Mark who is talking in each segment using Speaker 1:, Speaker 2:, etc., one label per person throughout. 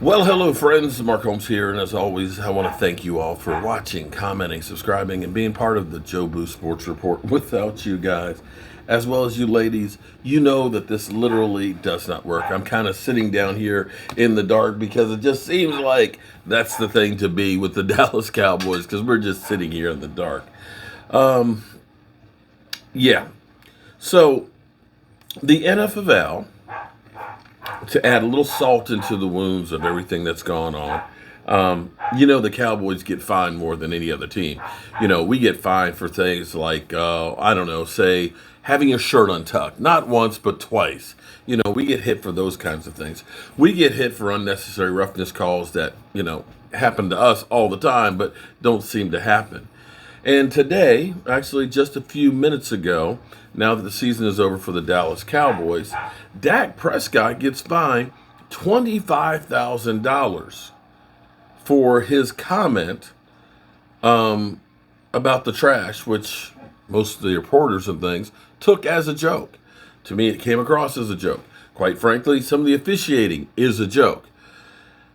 Speaker 1: Well, hello, friends. Mark Holmes here, and as always, I want to thank you all for watching, commenting, subscribing, and being part of the Joe Boo Sports Report. Without you guys, as well as you ladies, you know that this literally does not work. I'm kind of sitting down here in the dark because it just seems like that's the thing to be with the Dallas Cowboys because we're just sitting here in the dark. Yeah. So, the NFL, to add a little salt into the wounds of everything that's gone on. The Cowboys get fined more than any other team. We get fined for things like, I don't know, say having your shirt untucked, not once, but twice. We get hit for those kinds of things. We get hit for unnecessary roughness calls that, happen to us all the time, but don't seem to happen. And today, actually just a few minutes ago, now that the season is over for the Dallas Cowboys, Dak Prescott gets fined $25,000 for his comment about the trash, which most of the reporters and things took as a joke. To me, it came across as a joke. Quite frankly, some of the officiating is a joke.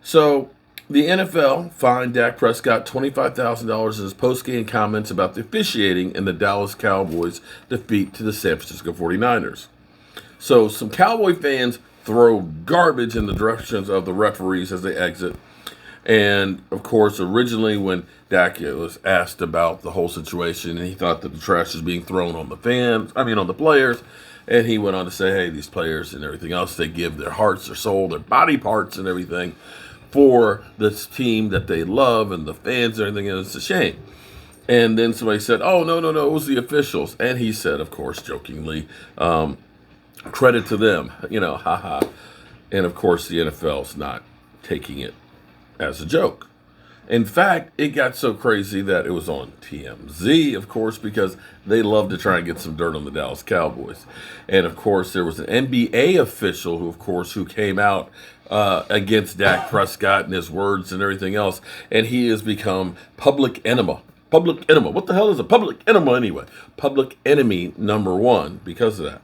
Speaker 1: So the NFL fined Dak Prescott $25,000 in his post-game comments about the officiating in the Dallas Cowboys' defeat to the San Francisco 49ers. So some Cowboy fans throw garbage in the directions of the referees as they exit. And, of course, originally when Dak was asked about the whole situation, and he thought that the trash was being thrown on on the players, and he went on to say, hey, these players and everything else, they give their hearts, their soul, their body parts and everything for this team that they love and the fans and everything, and it's a shame. And then somebody said, oh, no, it was the officials. And he said, of course, jokingly, credit to them, haha. And of course, the NFL's not taking it as a joke. In fact, it got so crazy that it was on TMZ, of course, because they love to try and get some dirt on the Dallas Cowboys. And of course, there was an NBA official who came out against Dak Prescott and his words and everything else, and he has become public enema. Public enema. What the hell is a public enema anyway? Public enemy number one because of that.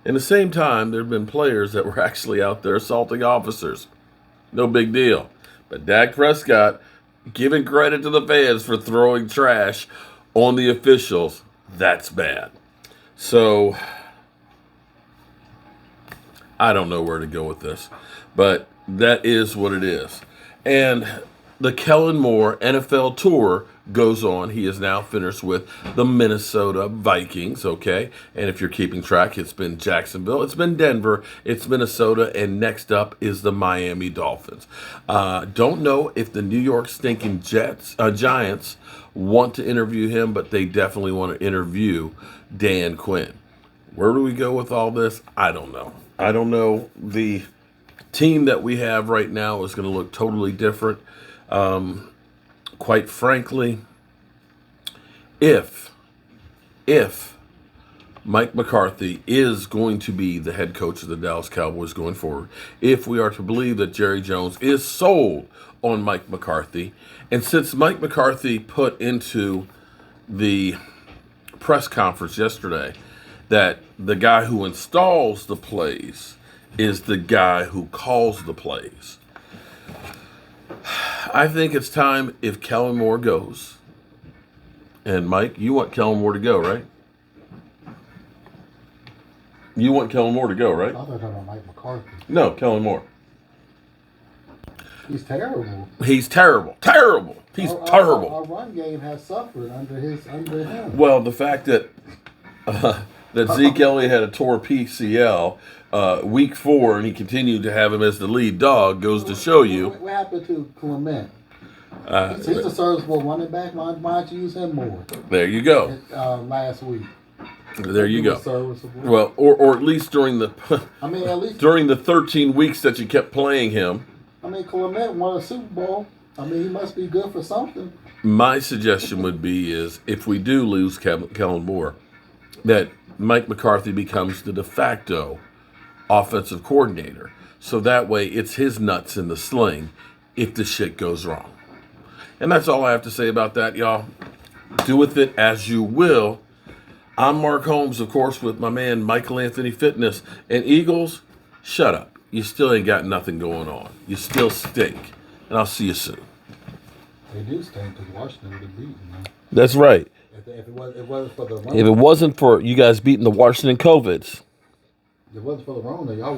Speaker 1: In the same time, there have been players that were actually out there assaulting officers. No big deal. But Dak Prescott giving credit to the fans for throwing trash on the officials, that's bad. So, I don't know where to go with this, but that is what it is. And the Kellen Moore NFL tour goes on. He is now finished with the Minnesota Vikings, okay? And if you're keeping track, it's been Jacksonville, it's been Denver, it's Minnesota, and next up is the Miami Dolphins. Don't know if the New York stinking Giants want to interview him, but they definitely want to interview Dan Quinn. Where do we go with all this? I don't know. The team that we have right now is going to look totally different. Quite frankly, if Mike McCarthy is going to be the head coach of the Dallas Cowboys going forward, if we are to believe that Jerry Jones is sold on Mike McCarthy, and since Mike McCarthy put into the press conference yesterday that the guy who installs the plays is the guy who calls the plays, I think it's time if Kellen Moore goes. And Mike, you want Kellen Moore to go, right? You want Kellen Moore to go, right?
Speaker 2: I thought you were talking about Mike McCarthy.
Speaker 1: No, Kellen Moore.
Speaker 2: He's terrible.
Speaker 1: He's terrible. He's terrible.
Speaker 2: Our run game has suffered under him.
Speaker 1: Well, the fact that Zeke Elliott had a tore PCL week 4, and he continued to have him as the lead dog, goes to show you.
Speaker 2: What happened to Clement? He's a serviceable running back. Why don't you use him more?
Speaker 1: There you go.
Speaker 2: Last week.
Speaker 1: There you go.
Speaker 2: Serviceable.
Speaker 1: Well, or at least during the during the 13 weeks that you kept playing him.
Speaker 2: Clement won a Super Bowl. He must be good for something.
Speaker 1: My suggestion would be is if we do lose Kellen Moore, that Mike McCarthy becomes the de facto offensive coordinator. So that way it's his nuts in the sling if the shit goes wrong. And that's all I have to say about that, y'all. Do with it as you will. I'm Mark Holmes, of course, with my man Michael Anthony Fitness. And Eagles, shut up. you still ain't got nothing going on. You still stink. And I'll see you soon.
Speaker 2: They do stink because Washington would have beaten them.
Speaker 1: That's right.
Speaker 2: If it wasn't for the Rona,
Speaker 1: If it wasn't for you guys beating the Washington COVIDs.
Speaker 2: if it wasn't for the Rona, y'all